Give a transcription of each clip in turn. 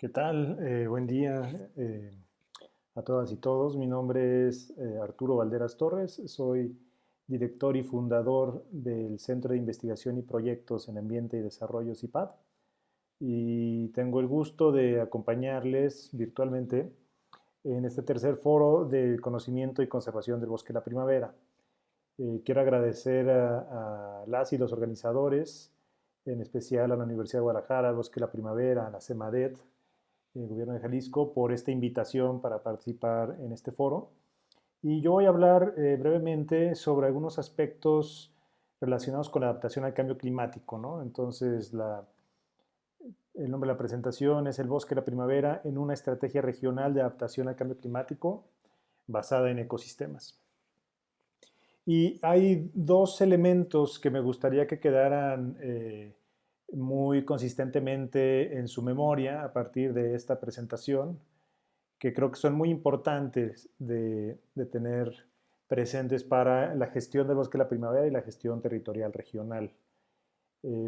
¿Qué tal? Buen día a todas y todos. Mi nombre es Arturo Valderas Torres. Soy director y fundador del Centro de Investigación y Proyectos en Ambiente y Desarrollo CIPAD. Y tengo el gusto de acompañarles virtualmente en este tercer foro de conocimiento y conservación del bosque de la primavera. Quiero agradecer a las y los organizadores, en especial a la Universidad de Guadalajara, al Bosque de la Primavera, a la CEMADET, el Gobierno de Jalisco, por esta invitación para participar en este foro. Y yo voy a hablar brevemente sobre algunos aspectos relacionados con la adaptación al cambio climático, ¿no? Entonces, el nombre de la presentación es El bosque de la primavera en una estrategia regional de adaptación al cambio climático basada en ecosistemas. Y hay dos elementos que me gustaría que quedaran muy consistentemente en su memoria a partir de esta presentación, que creo que son muy importantes de tener presentes para la gestión del bosque de la primavera y la gestión territorial regional.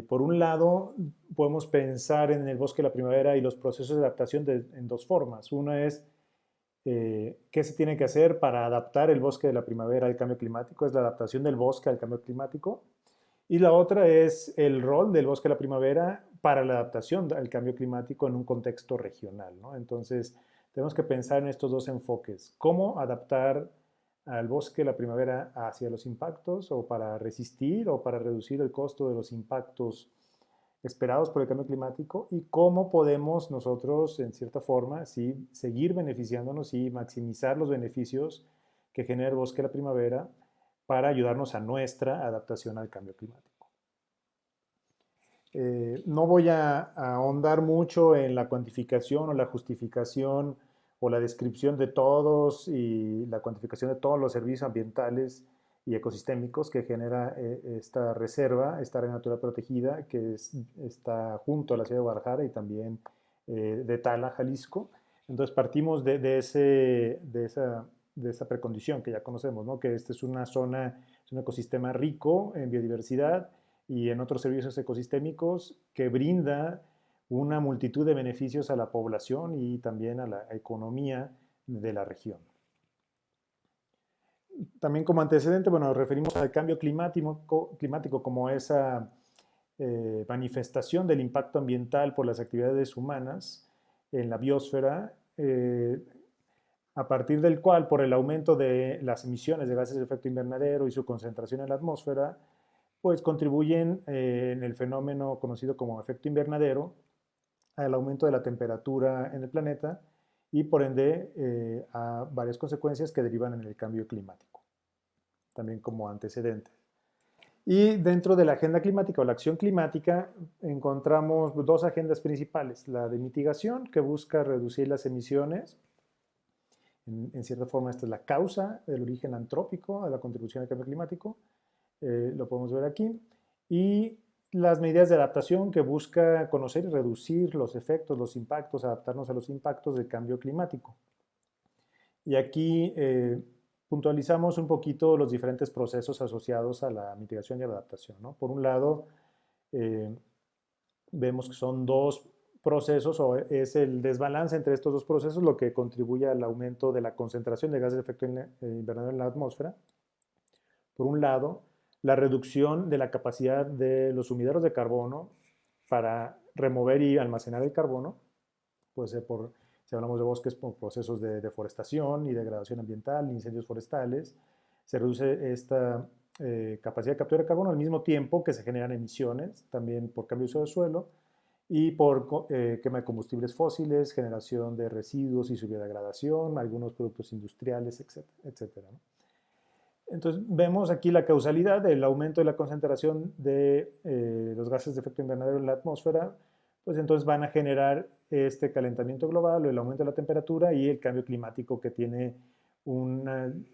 Por un lado, podemos pensar en el bosque de la primavera y los procesos de adaptación en dos formas. Una es qué se tiene que hacer para adaptar el bosque de la primavera al cambio climático, es la adaptación del bosque al cambio climático. Y la otra es el rol del bosque de la primavera para la adaptación al cambio climático en un contexto regional, ¿no? Entonces, tenemos que pensar en estos dos enfoques. ¿Cómo adaptar al bosque de la primavera hacia los impactos o para resistir o para reducir el costo de los impactos esperados por el cambio climático? ¿Y cómo podemos nosotros, en cierta forma, sí, seguir beneficiándonos y maximizar los beneficios que genera el bosque de la primavera para ayudarnos a nuestra adaptación al cambio climático? No voy a ahondar mucho en la cuantificación o la justificación o la descripción de todos y la cuantificación de todos los servicios ambientales y ecosistémicos que genera esta reserva, esta área natural protegida, está junto a la ciudad de Guadalajara y también de Tala, Jalisco. Entonces partimos de esa precondición que ya conocemos, ¿no? Que esta es una zona, es un ecosistema rico en biodiversidad y en otros servicios ecosistémicos que brinda una multitud de beneficios a la población y también a la economía de la región. También como antecedente, bueno, nos referimos al cambio climático como esa manifestación del impacto ambiental por las actividades humanas en la biosfera, a partir del cual, por el aumento de las emisiones de gases de efecto invernadero y su concentración en la atmósfera, pues contribuyen en el fenómeno conocido como efecto invernadero al aumento de la temperatura en el planeta y por ende a varias consecuencias que derivan en el cambio climático, también como antecedentes. Y dentro de la agenda climática o la acción climática encontramos dos agendas principales, la de mitigación, que busca reducir las emisiones. En cierta forma, esta es la causa del origen antrópico a la contribución al cambio climático. Lo podemos ver aquí. Y las medidas de adaptación que busca conocer y reducir los efectos, los impactos, adaptarnos a los impactos del cambio climático. Y aquí puntualizamos un poquito los diferentes procesos asociados a la mitigación y a la adaptación, ¿no? Por un lado, eh, vemos que son dos procesos o es el desbalance entre estos dos procesos lo que contribuye al aumento de la concentración de gases de efecto invernadero en la atmósfera. Por un lado, la reducción de la capacidad de los sumideros de carbono para remover y almacenar el carbono, puede ser si hablamos de bosques, por procesos de deforestación y degradación ambiental, incendios forestales, se reduce esta capacidad de captura de carbono al mismo tiempo que se generan emisiones, también por cambio de uso de suelo y por quema de combustibles fósiles, generación de residuos y su biodegradación, algunos productos industriales, etcétera, ¿no? Entonces vemos aquí la causalidad del aumento de la concentración de los gases de efecto invernadero en la atmósfera, pues entonces van a generar este calentamiento global o el aumento de la temperatura y el cambio climático que tiene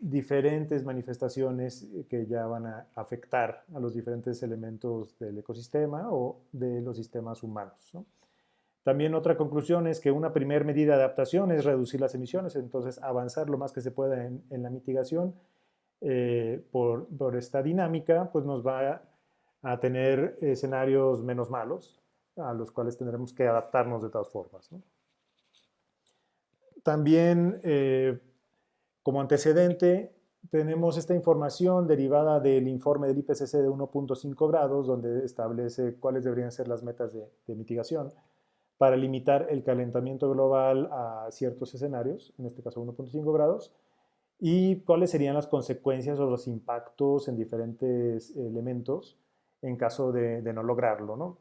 diferentes manifestaciones que ya van a afectar a los diferentes elementos del ecosistema o de los sistemas humanos, ¿no? También otra conclusión es que una primera medida de adaptación es reducir las emisiones, entonces avanzar lo más que se pueda en la mitigación por esta dinámica, pues nos va a tener escenarios menos malos a los cuales tendremos que adaptarnos de todas formas, ¿no? También, como antecedente, tenemos esta información derivada del informe del IPCC de 1.5 grados, donde establece cuáles deberían ser las metas de mitigación para limitar el calentamiento global a ciertos escenarios, en este caso 1.5 grados, y cuáles serían las consecuencias o los impactos en diferentes elementos en caso de no lograrlo, ¿no?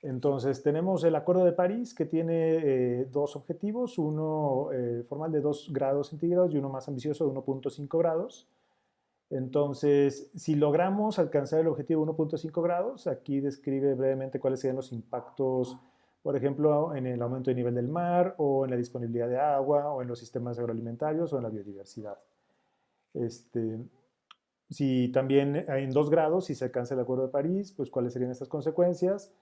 Entonces, tenemos el Acuerdo de París, que tiene dos objetivos, uno formal de 2 grados centígrados y uno más ambicioso de 1.5 grados. Entonces, si logramos alcanzar el objetivo de 1.5 grados, aquí describe brevemente cuáles serían los impactos, por ejemplo, en el aumento del nivel del mar, o en la disponibilidad de agua, o en los sistemas agroalimentarios, o en la biodiversidad. Este, si también en 2 grados, si se alcanza el Acuerdo de París, pues cuáles serían estas consecuencias.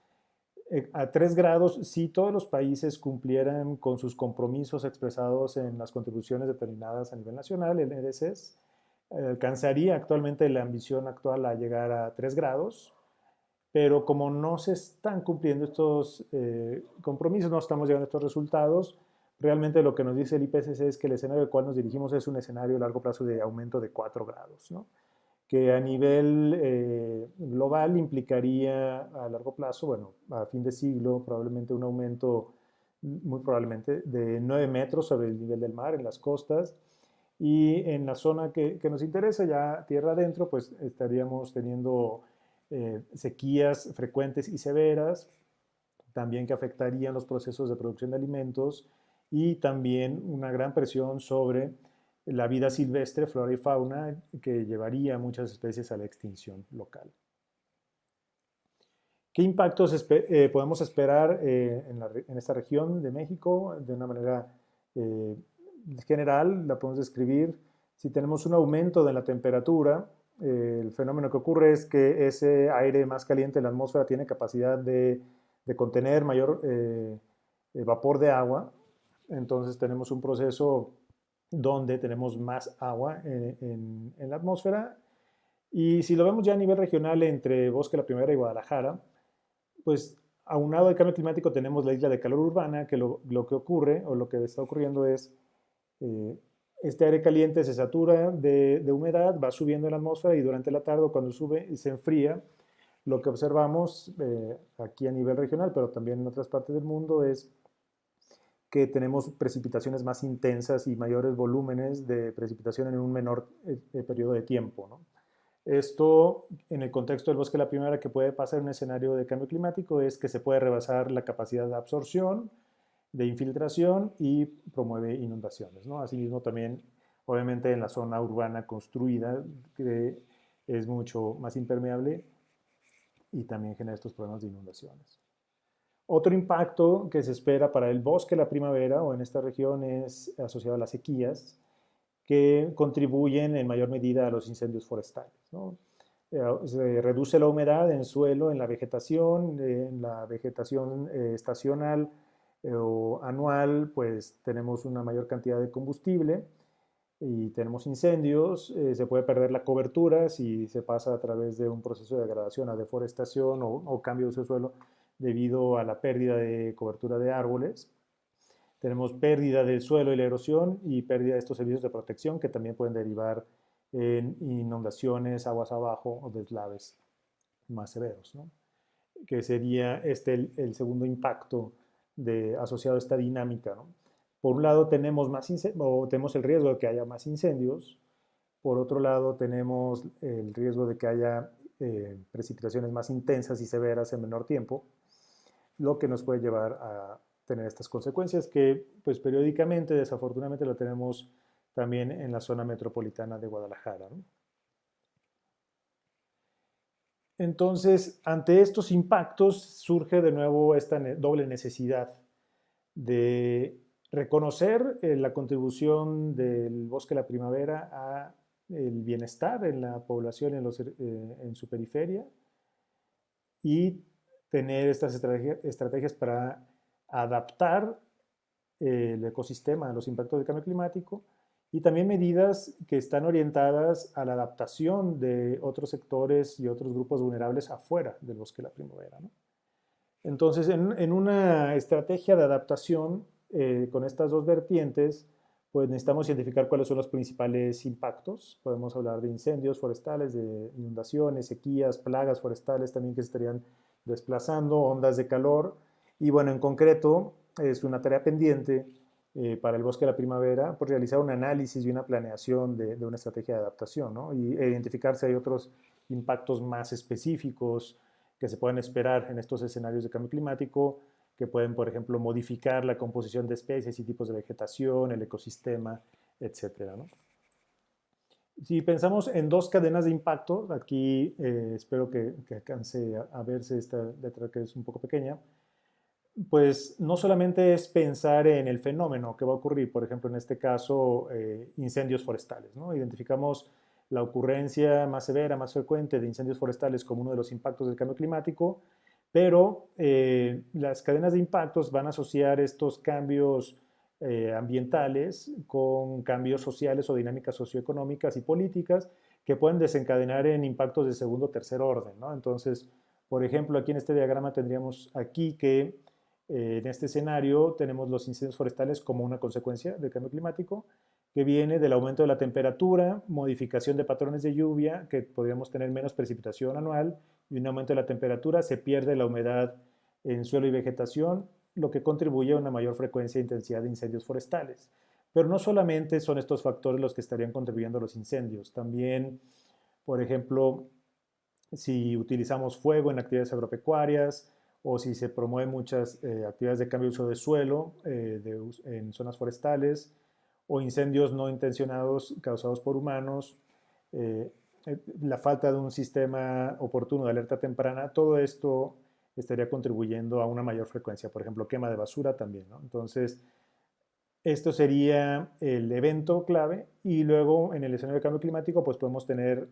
A 3 grados, si todos los países cumplieran con sus compromisos expresados en las contribuciones determinadas a nivel nacional, el NDCs, alcanzaría actualmente la ambición actual a llegar a 3 grados, pero como no se están cumpliendo estos compromisos, no estamos llegando a estos resultados, realmente lo que nos dice el IPCC es que el escenario al cual nos dirigimos es un escenario a largo plazo de aumento de 4 grados, ¿no? Que a nivel global implicaría a largo plazo, bueno, a fin de siglo, probablemente un aumento, muy probablemente, de 9 metros sobre el nivel del mar en las costas. Y en la zona que nos interesa, ya tierra adentro, pues estaríamos teniendo sequías frecuentes y severas, también que afectarían los procesos de producción de alimentos, y también una gran presión sobre la vida silvestre, flora y fauna, que llevaría a muchas especies a la extinción local. ¿Qué impactos podemos esperar en esta región de México? De una manera general, la podemos describir. Si tenemos un aumento de la temperatura, el fenómeno que ocurre es que ese aire más caliente en la atmósfera tiene capacidad de contener mayor vapor de agua. Entonces tenemos un proceso donde tenemos más agua en la atmósfera. Y si lo vemos ya a nivel regional entre Bosque de la Primavera y Guadalajara, pues aunado al cambio climático tenemos la isla de calor urbana, que lo que ocurre o lo que está ocurriendo es este aire caliente se satura de humedad, va subiendo en la atmósfera, y durante la tarde cuando sube y se enfría, lo que observamos aquí a nivel regional, pero también en otras partes del mundo, es que tenemos precipitaciones más intensas y mayores volúmenes de precipitación en un menor periodo de tiempo, ¿no? Esto, en el contexto del bosque de la primavera, que puede pasar en un escenario de cambio climático, es que se puede rebasar la capacidad de absorción, de infiltración, y promueve inundaciones, ¿no? Asimismo, también, obviamente, en la zona urbana construida, que es mucho más impermeable y también genera estos problemas de inundaciones. Otro impacto que se espera para el bosque de la primavera o en esta región es asociado a las sequías, que contribuyen en mayor medida a los incendios forestales, ¿no? Se reduce la humedad en suelo, en la vegetación estacional o anual, pues tenemos una mayor cantidad de combustible y tenemos incendios. Se puede perder la cobertura si se pasa a través de un proceso de degradación a deforestación o cambio de uso de suelo debido a la pérdida de cobertura de árboles. Tenemos pérdida del suelo y la erosión, y pérdida de estos servicios de protección que también pueden derivar en inundaciones, aguas abajo o deslaves más severos, ¿no? Que sería el segundo impacto asociado a esta dinámica, ¿no? Por un lado tenemos el riesgo de que haya más incendios, por otro lado tenemos el riesgo de que haya precipitaciones más intensas y severas en menor tiempo, lo que nos puede llevar a tener estas consecuencias que, pues, periódicamente, desafortunadamente, lo tenemos también en la zona metropolitana de Guadalajara, ¿no? Entonces, ante estos impactos surge de nuevo esta doble necesidad de reconocer la contribución del bosque de la primavera a el bienestar en la población en su periferia, y tener estas estrategias para adaptar el ecosistema a los impactos del cambio climático, y también medidas que están orientadas a la adaptación de otros sectores y otros grupos vulnerables afuera del bosque de la primavera, ¿no? Entonces, en una estrategia de adaptación, con estas dos vertientes, pues necesitamos identificar cuáles son los principales impactos. Podemos hablar de incendios forestales, de inundaciones, sequías, plagas forestales también que se estarían desplazando, ondas de calor. Y bueno, en concreto, es una tarea pendiente para el bosque de la primavera, por realizar un análisis y una planeación de una estrategia de adaptación, ¿no? Y identificar si hay otros impactos más específicos que se pueden esperar en estos escenarios de cambio climático, que pueden, por ejemplo, modificar la composición de especies y tipos de vegetación, el ecosistema, etcétera, ¿no? Si pensamos en dos cadenas de impacto, aquí espero que alcance a verse esta letra que es un poco pequeña, pues no solamente es pensar en el fenómeno que va a ocurrir, por ejemplo, en este caso, incendios forestales, ¿no? Identificamos la ocurrencia más severa, más frecuente de incendios forestales como uno de los impactos del cambio climático, pero las cadenas de impactos van a asociar estos cambios ambientales con cambios sociales o dinámicas socioeconómicas y políticas que pueden desencadenar en impactos de segundo o tercer orden, ¿no? Entonces, por ejemplo, aquí en este diagrama tendríamos aquí que en este escenario tenemos los incendios forestales como una consecuencia del cambio climático que viene del aumento de la temperatura, modificación de patrones de lluvia, que podríamos tener menos precipitación anual y un aumento de la temperatura, se pierde la humedad en suelo y vegetación, lo que contribuye a una mayor frecuencia e intensidad de incendios forestales. Pero no solamente son estos factores los que estarían contribuyendo a los incendios, también, por ejemplo, si utilizamos fuego en actividades agropecuarias o si se promueven muchas actividades de cambio de uso de suelo en zonas forestales o incendios no intencionados causados por humanos, eh, la falta de un sistema oportuno de alerta temprana, todo esto estaría contribuyendo a una mayor frecuencia. Por ejemplo, quema de basura también, ¿no? Entonces, esto sería el evento clave y luego en el escenario de cambio climático pues podemos tener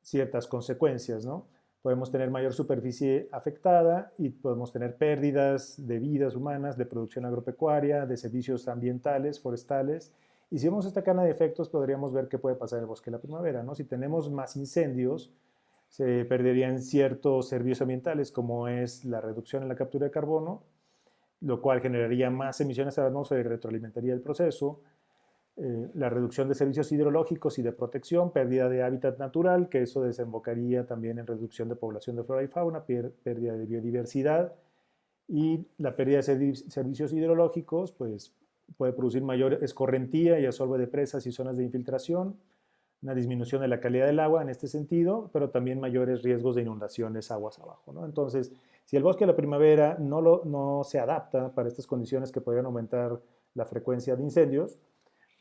ciertas consecuencias, ¿no? Podemos tener mayor superficie afectada y podemos tener pérdidas de vidas humanas, de producción agropecuaria, de servicios ambientales, forestales. Y si vemos esta cadena de efectos, podríamos ver qué puede pasar en el bosque de la primavera, ¿no? Si tenemos más incendios, se perderían ciertos servicios ambientales, como es la reducción en la captura de carbono, lo cual generaría más emisiones a la atmósfera y retroalimentaría el proceso. La reducción de servicios hidrológicos y de protección, pérdida de hábitat natural, que eso desembocaría también en reducción de población de flora y fauna, pérdida de biodiversidad, y la pérdida de servicios hidrológicos pues, puede producir mayor escorrentía y asolve de presas y zonas de infiltración, una disminución de la calidad del agua en este sentido, pero también mayores riesgos de inundaciones aguas abajo, ¿no? Entonces, si el bosque de la primavera no se adapta para estas condiciones que podrían aumentar la frecuencia de incendios,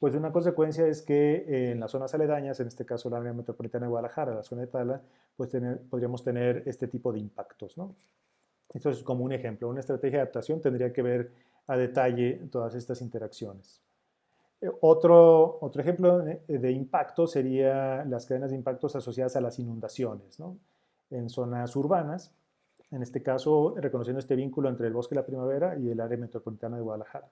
pues una consecuencia es que en las zonas aledañas, en este caso la área metropolitana de Guadalajara, la zona de Tala, pues podríamos tener este tipo de impactos, ¿no? Esto es como un ejemplo. Una estrategia de adaptación tendría que ver a detalle todas estas interacciones. Otro ejemplo de impacto sería las cadenas de impactos asociadas a las inundaciones, ¿no? En zonas urbanas, en este caso reconociendo este vínculo entre el bosque de la primavera y el área metropolitana de Guadalajara.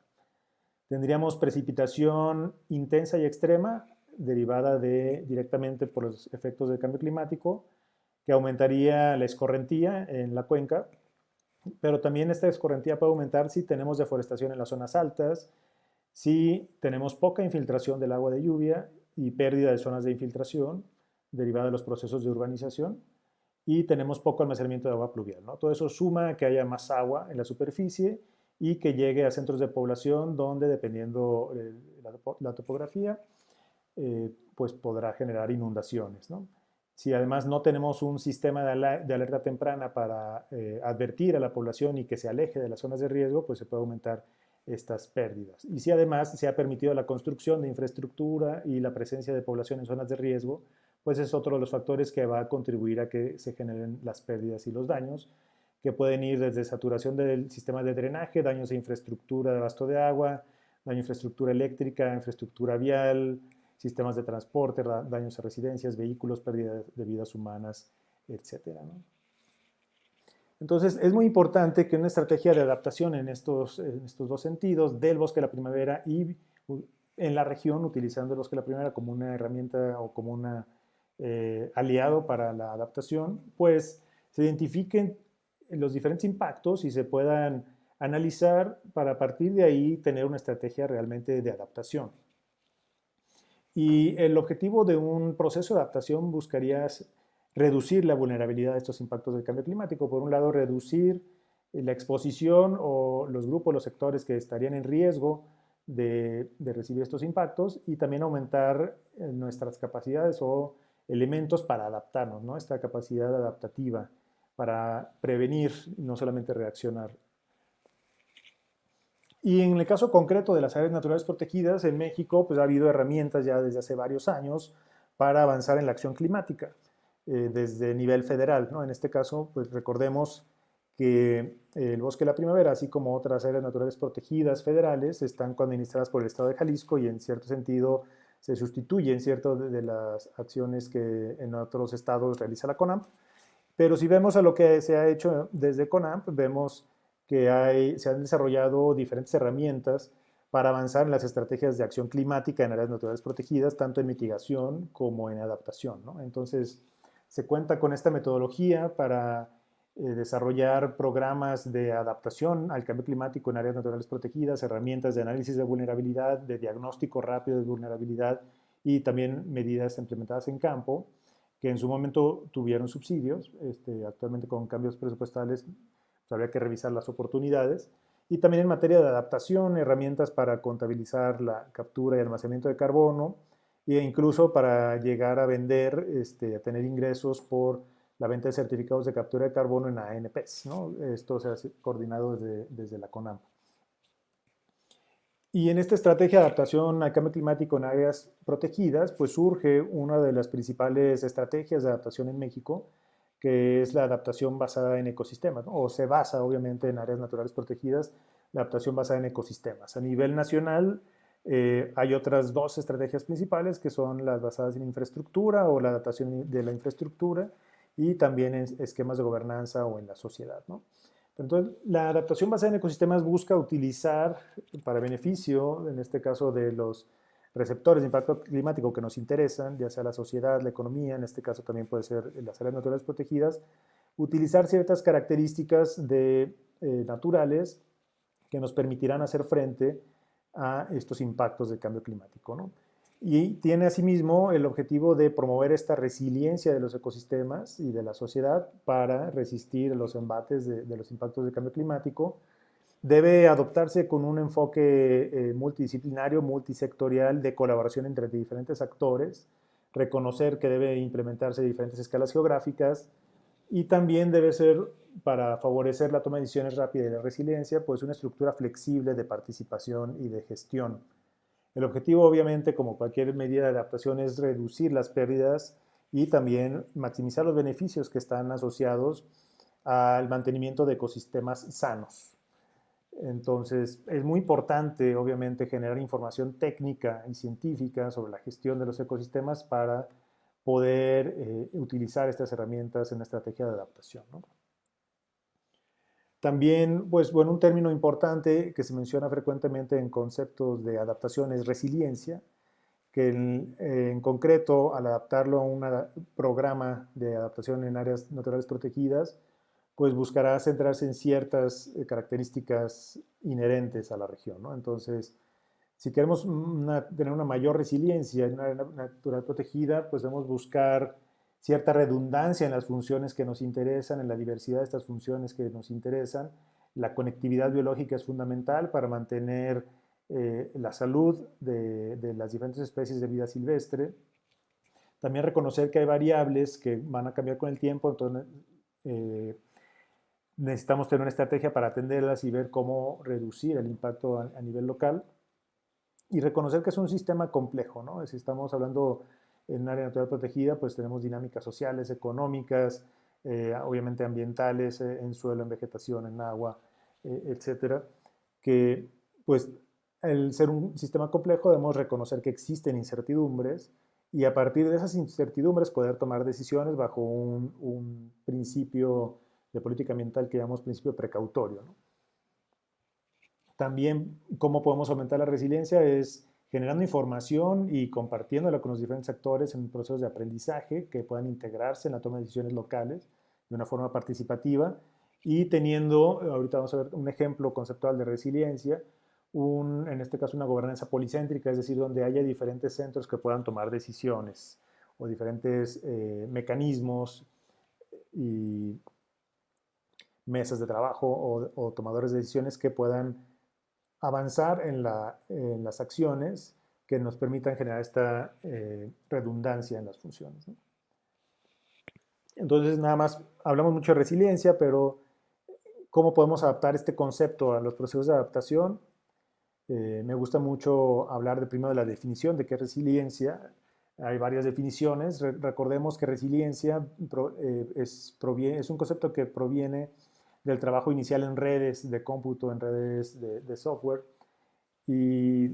Tendríamos precipitación intensa y extrema derivada directamente por los efectos del cambio climático, que aumentaría la escorrentía en la cuenca, pero también esta escorrentía puede aumentar si tenemos deforestación en las zonas altas, si tenemos poca infiltración del agua de lluvia y pérdida de zonas de infiltración derivada de los procesos de urbanización, y tenemos poco almacenamiento de agua pluvial, ¿no? Todo eso suma a que haya más agua en la superficie y que llegue a centros de población donde, dependiendo la topografía, pues podrá generar inundaciones, ¿no? Si además no tenemos un sistema de alerta temprana para advertir a la población y que se aleje de las zonas de riesgo, pues se puede aumentar estas pérdidas. Y si además se ha permitido la construcción de infraestructura y la presencia de población en zonas de riesgo, pues es otro de los factores que va a contribuir a que se generen las pérdidas y los daños, que pueden ir desde saturación del sistema de drenaje, daños a infraestructura de abasto de agua, daño a infraestructura eléctrica, infraestructura vial, sistemas de transporte, daños a residencias, vehículos, pérdida de vidas humanas, etcétera, ¿no? Entonces, es muy importante que una estrategia de adaptación en estos dos sentidos, del bosque de la primavera y en la región, utilizando el bosque de la primavera como una herramienta o como un aliado para la adaptación, pues se identifiquen los diferentes impactos y se puedan analizar para a partir de ahí tener una estrategia realmente de adaptación. Y el objetivo de un proceso de adaptación buscaría reducir la vulnerabilidad a estos impactos del cambio climático. Por un lado, reducir la exposición o los grupos, los sectores que estarían en riesgo de recibir estos impactos, y también aumentar nuestras capacidades o elementos para adaptarnos, ¿no? Esta capacidad adaptativa para prevenir y no solamente reaccionar. Y en el caso concreto de las áreas naturales protegidas, en México pues ha habido herramientas ya desde hace varios años para avanzar en la acción climática, desde nivel federal, ¿no? En este caso, pues recordemos que el Bosque de la Primavera, así como otras áreas naturales protegidas federales, están administradas por el Estado de Jalisco y en cierto sentido se sustituyen ciertas de las acciones que en otros estados realiza la CONAMP. Pero si vemos a lo que se ha hecho desde CONAMP, vemos que se han desarrollado diferentes herramientas para avanzar en las estrategias de acción climática en áreas naturales protegidas, tanto en mitigación como en adaptación, ¿no? Entonces, se cuenta con esta metodología para desarrollar programas de adaptación al cambio climático en áreas naturales protegidas, herramientas de análisis de vulnerabilidad, de diagnóstico rápido de vulnerabilidad y también medidas implementadas en campo, que en su momento tuvieron subsidios. Actualmente con cambios presupuestales pues habría que revisar las oportunidades. Y también en materia de adaptación, herramientas para contabilizar la captura y almacenamiento de carbono, e incluso para llegar a vender, a tener ingresos por la venta de certificados de captura de carbono en ANPs, ¿no? Esto se ha coordinado desde la CONAMP. Y en esta estrategia de adaptación al cambio climático en áreas protegidas, pues surge una de las principales estrategias de adaptación en México, que es la adaptación basada en ecosistemas, ¿no? O se basa obviamente en áreas naturales protegidas, la adaptación basada en ecosistemas. A nivel nacional hay otras dos estrategias principales, que son las basadas en infraestructura o la adaptación de la infraestructura, y también en esquemas de gobernanza o en la sociedad, ¿no? Entonces, la adaptación basada en ecosistemas busca utilizar para beneficio, en este caso de los receptores de impacto climático que nos interesan, ya sea la sociedad, la economía, en este caso también puede ser las áreas naturales protegidas, utilizar ciertas características naturales que nos permitirán hacer frente a estos impactos del cambio climático, ¿no? Y tiene asimismo el objetivo de promover esta resiliencia de los ecosistemas y de la sociedad para resistir los embates de los impactos del cambio climático. Debe adoptarse con un enfoque multidisciplinario, multisectorial, de colaboración entre diferentes actores, reconocer que debe implementarse diferentes escalas geográficas, y también debe ser, para favorecer la toma de decisiones rápida y la resiliencia, pues una estructura flexible de participación y de gestión. El objetivo, obviamente, como cualquier medida de adaptación, es reducir las pérdidas y también maximizar los beneficios que están asociados al mantenimiento de ecosistemas sanos. Entonces, es muy importante, obviamente, generar información técnica y científica sobre la gestión de los ecosistemas para poder utilizar estas herramientas en la estrategia de adaptación, ¿no? También, pues bueno, un término importante que se menciona frecuentemente en conceptos de adaptación es resiliencia, que en concreto, al adaptarlo a un programa de adaptación en áreas naturales protegidas, pues buscará centrarse en ciertas características inherentes a la región, ¿no? Entonces, si queremos tener una mayor resiliencia en una área natural protegida, pues debemos buscar cierta redundancia en las funciones que nos interesan, en la diversidad de estas funciones que nos interesan. La conectividad biológica es fundamental para mantener la salud de las diferentes especies de vida silvestre. También reconocer que hay variables que van a cambiar con el tiempo, entonces necesitamos tener una estrategia para atenderlas y ver cómo reducir el impacto a nivel local. Y reconocer que es un sistema complejo, ¿no? Si estamos hablando en un área natural protegida, pues tenemos dinámicas sociales, económicas, obviamente ambientales, en suelo, en vegetación, en agua, etcétera, que pues al ser un sistema complejo debemos reconocer que existen incertidumbres y a partir de esas incertidumbres poder tomar decisiones bajo un principio de política ambiental que llamamos principio precautorio, ¿no? También cómo podemos aumentar la resiliencia es generando información y compartiéndola con los diferentes actores en procesos de aprendizaje que puedan integrarse en la toma de decisiones locales de una forma participativa, y teniendo, ahorita vamos a ver un ejemplo conceptual de resiliencia, en este caso una gobernanza policéntrica, es decir, donde haya diferentes centros que puedan tomar decisiones o diferentes mecanismos y mesas de trabajo o tomadores de decisiones que puedan avanzar en las acciones que nos permitan generar esta redundancia en las funciones, ¿no? Entonces, nada más, hablamos mucho de resiliencia, pero ¿cómo podemos adaptar este concepto a los procesos de adaptación? Me gusta mucho hablar primero de la definición de qué es resiliencia. Hay varias definiciones. Recordemos que resiliencia es un concepto que proviene del trabajo inicial en redes de cómputo, en redes de software. Y,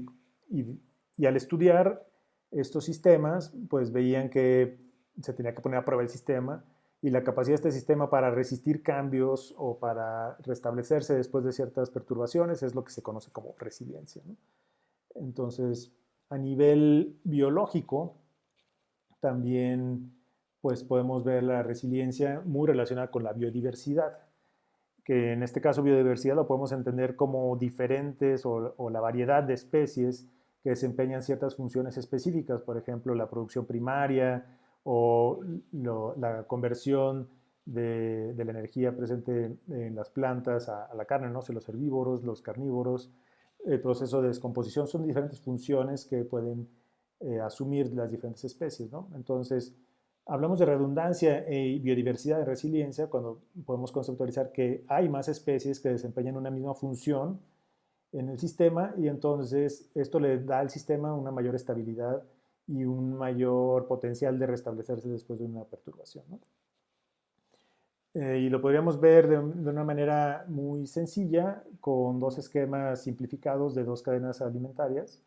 y, y al estudiar estos sistemas, pues veían que se tenía que poner a prueba el sistema y la capacidad de este sistema para resistir cambios o para restablecerse después de ciertas perturbaciones es lo que se conoce como resiliencia, ¿no? Entonces, a nivel biológico, también pues podemos ver la resiliencia muy relacionada con la biodiversidad, que en este caso biodiversidad lo podemos entender como diferentes o la variedad de especies que desempeñan ciertas funciones específicas, por ejemplo, la producción primaria o la conversión de la energía presente en las plantas a la carne, ¿no? O sea, los herbívoros, los carnívoros, el proceso de descomposición, son diferentes funciones que pueden asumir las diferentes especies, ¿no? Entonces, hablamos de redundancia y biodiversidad de resiliencia cuando podemos conceptualizar que hay más especies que desempeñan una misma función en el sistema y entonces esto le da al sistema una mayor estabilidad y un mayor potencial de restablecerse después de una perturbación, ¿no? Y lo podríamos ver de una manera muy sencilla con dos esquemas simplificados de dos cadenas alimentarias.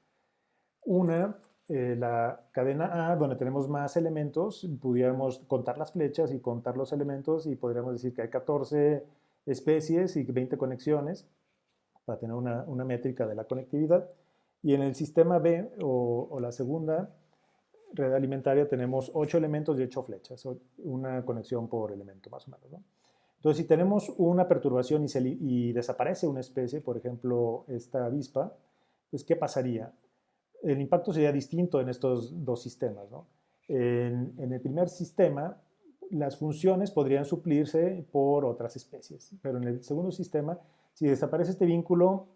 Una, la cadena A, donde tenemos más elementos, pudiéramos contar las flechas y contar los elementos y podríamos decir que hay 14 especies y 20 conexiones para tener una métrica de la conectividad. Y en el sistema B o la segunda red alimentaria tenemos 8 elementos y 8 flechas, una conexión por elemento más o menos, ¿no? Entonces, si tenemos una perturbación y desaparece una especie, por ejemplo, esta avispa, pues, ¿qué pasaría? El impacto sería distinto en estos dos sistemas, ¿no? En el primer sistema, las funciones podrían suplirse por otras especies, pero en el segundo sistema, si desaparece este vínculo,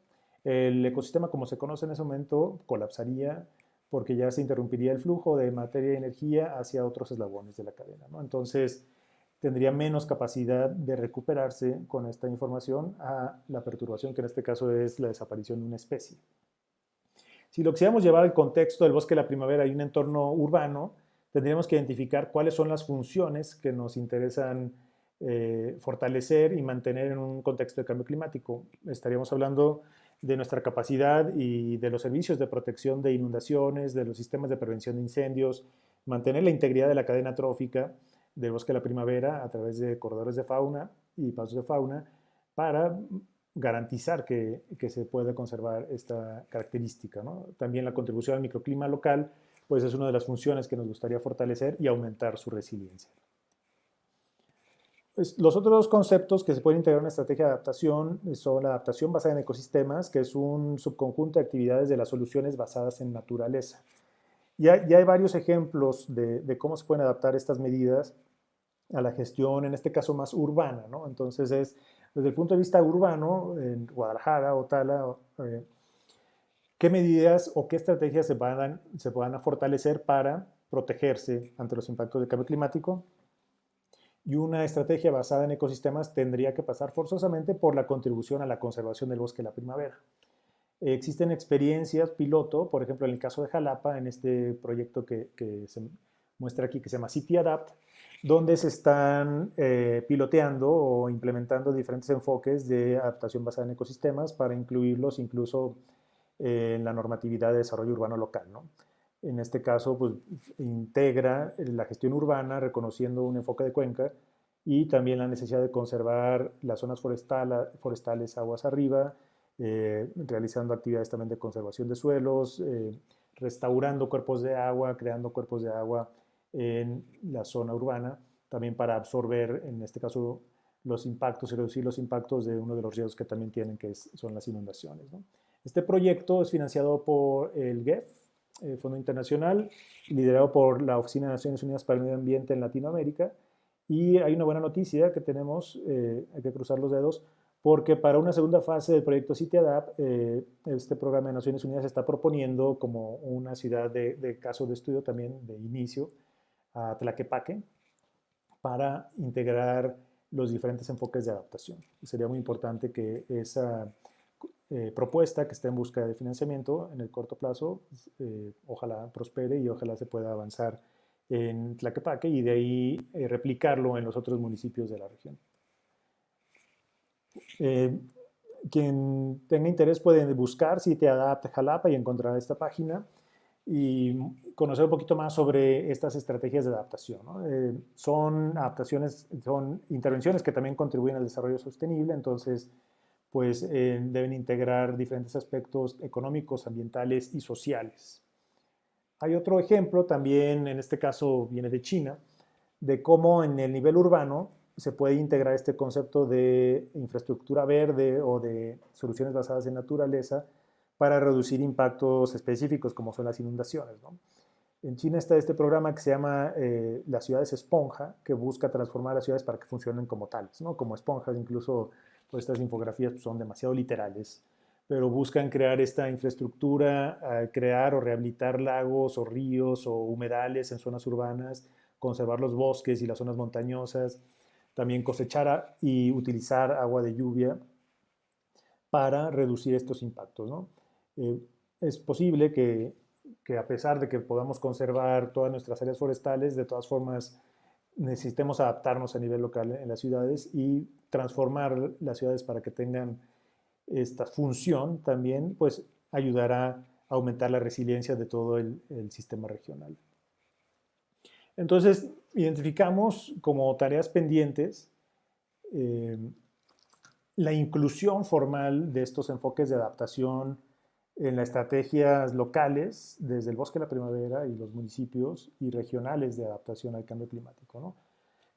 el ecosistema como se conoce en ese momento colapsaría porque ya se interrumpiría el flujo de materia y energía hacia otros eslabones de la cadena, ¿no? Entonces, tendría menos capacidad de recuperarse con esta información a la perturbación, que en este caso es la desaparición de una especie. Si lo quisiéramos llevar al contexto del bosque de la primavera y un entorno urbano, tendríamos que identificar cuáles son las funciones que nos interesan fortalecer y mantener en un contexto de cambio climático. Estaríamos hablando de nuestra capacidad y de los servicios de protección de inundaciones, de los sistemas de prevención de incendios, mantener la integridad de la cadena trófica del bosque de la primavera a través de corredores de fauna y pasos de fauna para garantizar que se pueda conservar esta característica, ¿no? También la contribución al microclima local, pues es una de las funciones que nos gustaría fortalecer y aumentar su resiliencia. Pues, los otros dos conceptos que se pueden integrar en una estrategia de adaptación son la adaptación basada en ecosistemas, que es un subconjunto de actividades de las soluciones basadas en naturaleza. Ya hay varios ejemplos de cómo se pueden adaptar estas medidas a la gestión, en este caso más urbana, ¿no? Entonces desde el punto de vista urbano, en Guadalajara o Tala, ¿qué medidas o qué estrategias se van a fortalecer para protegerse ante los impactos del cambio climático? Y una estrategia basada en ecosistemas tendría que pasar forzosamente por la contribución a la conservación del bosque de la primavera. Existen experiencias piloto, por ejemplo, en el caso de Jalapa, en este proyecto que se muestra aquí, que se llama City Adapt, donde se están piloteando o implementando diferentes enfoques de adaptación basada en ecosistemas para incluirlos incluso en la normatividad de desarrollo urbano local, ¿no? En este caso, pues integra la gestión urbana reconociendo un enfoque de cuenca y también la necesidad de conservar las zonas forestales aguas arriba, realizando actividades también de conservación de suelos, restaurando cuerpos de agua, creando cuerpos de agua en la zona urbana, también para absorber, en este caso, los impactos y reducir los impactos de uno de los riesgos que también tienen, que son las inundaciones, ¿no? Este proyecto es financiado por el GEF, Fondo Internacional, liderado por la Oficina de Naciones Unidas para el Medio Ambiente en Latinoamérica. Y hay una buena noticia que tenemos, hay que cruzar los dedos, porque para una segunda fase del proyecto CITEADAPT, este programa de Naciones Unidas está proponiendo como una ciudad de caso de estudio también de inicio a Tlaquepaque para integrar los diferentes enfoques de adaptación. Y sería muy importante que esa propuesta que está en busca de financiamiento en el corto plazo, ojalá prospere y ojalá se pueda avanzar en Tlaquepaque y de ahí replicarlo en los otros municipios de la región. Quien tenga interés puede buscar CITEADAPT Jalapa y encontrar esta página y conocer un poquito más sobre estas estrategias de adaptación, ¿no? Son adaptaciones, son intervenciones que también contribuyen al desarrollo sostenible, entonces pues deben integrar diferentes aspectos económicos, ambientales y sociales. Hay otro ejemplo, también en este caso viene de China, de cómo en el nivel urbano se puede integrar este concepto de infraestructura verde o de soluciones basadas en naturaleza para reducir impactos específicos como son las inundaciones, ¿no? En China está este programa que se llama Las Ciudades Esponja, que busca transformar las ciudades para que funcionen como tales, ¿no? Como esponjas. Incluso pues, estas infografías pues, son demasiado literales, pero buscan crear esta infraestructura, crear o rehabilitar lagos o ríos o humedales en zonas urbanas, conservar los bosques y las zonas montañosas, también cosechar y utilizar agua de lluvia para reducir estos impactos, ¿no? Es posible que a pesar de que podamos conservar todas nuestras áreas forestales, de todas formas necesitemos adaptarnos a nivel local en las ciudades y transformar las ciudades para que tengan esta función también, pues ayudará a aumentar la resiliencia de todo el sistema regional. Entonces, identificamos como tareas pendientes la inclusión formal de estos enfoques de adaptación en las estrategias locales, desde el Bosque de la Primavera y los municipios y regionales de adaptación al cambio climático, ¿no?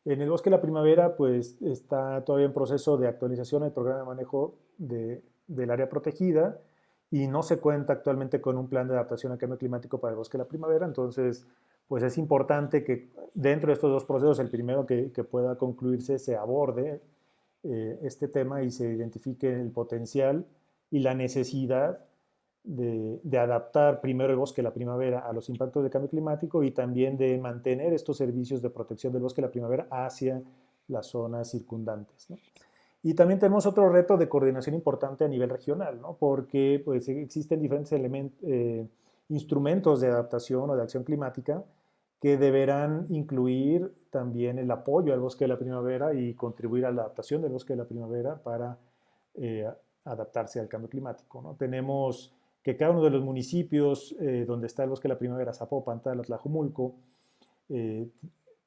En el Bosque de la Primavera, pues está todavía en proceso de actualización el programa de manejo del área protegida y no se cuenta actualmente con un plan de adaptación al cambio climático para el Bosque de la Primavera. Entonces, pues es importante que dentro de estos dos procesos, el primero que pueda concluirse, se aborde este tema y se identifique el potencial y la necesidad de adaptar primero el bosque de la primavera a los impactos del cambio climático y también de mantener estos servicios de protección del bosque de la primavera hacia las zonas circundantes, ¿no? Y también tenemos otro reto de coordinación importante a nivel regional, ¿no? Porque pues, existen diferentes instrumentos de adaptación o de acción climática que deberán incluir también el apoyo al bosque de la primavera y contribuir a la adaptación del bosque de la primavera para adaptarse al cambio climático, ¿no? Tenemos que cada uno de los municipios donde está el bosque de la primavera, Zapopan, Tala, Tlajomulco,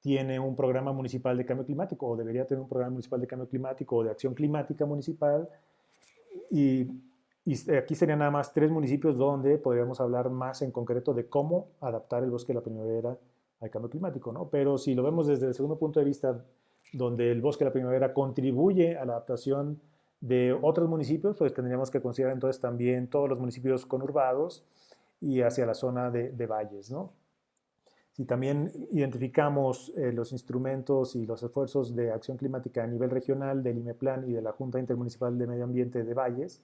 tiene un programa municipal de cambio climático o debería tener un programa municipal de cambio climático o de acción climática municipal y aquí serían nada más 3 municipios donde podríamos hablar más en concreto de cómo adaptar el bosque de la primavera al cambio climático, ¿no? Pero si lo vemos desde el segundo punto de vista, donde el bosque de la primavera contribuye a la adaptación de otros municipios, pues tendríamos que considerar entonces también todos los municipios conurbados y hacia la zona de valles, ¿no? Si también identificamos los instrumentos y los esfuerzos de acción climática a nivel regional del IMEPLAN y de la Junta Intermunicipal de Medio Ambiente de Valles,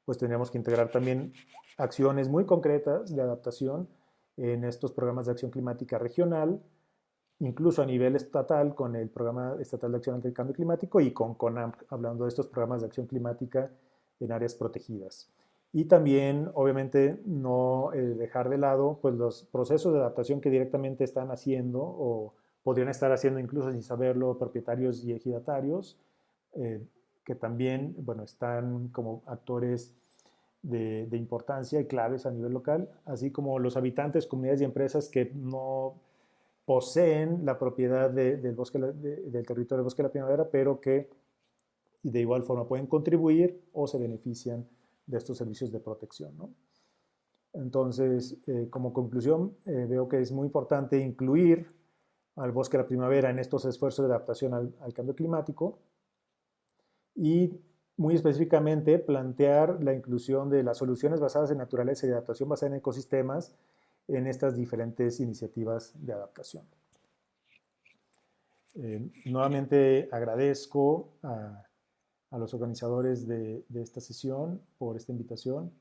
pues tendríamos que integrar también acciones muy concretas de adaptación en estos programas de acción climática regional, incluso a nivel estatal con el Programa Estatal de Acción ante el Cambio Climático y con CONAMP, hablando de estos programas de acción climática en áreas protegidas. Y también, obviamente, no dejar de lado pues, los procesos de adaptación que directamente están haciendo o podrían estar haciendo incluso sin saberlo propietarios y ejidatarios, que también bueno, están como actores de importancia y claves a nivel local, así como los habitantes, comunidades y empresas que no poseen la propiedad del territorio del bosque de la primavera, pero que de igual forma pueden contribuir o se benefician de estos servicios de protección, ¿no? Entonces, como conclusión, veo que es muy importante incluir al bosque de la primavera en estos esfuerzos de adaptación al cambio climático y muy específicamente plantear la inclusión de las soluciones basadas en naturaleza y adaptación basada en ecosistemas en estas diferentes iniciativas de adaptación. Nuevamente agradezco a los organizadores de esta sesión por esta invitación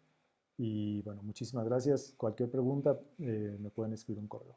y bueno, muchísimas gracias. Cualquier pregunta me pueden escribir un correo.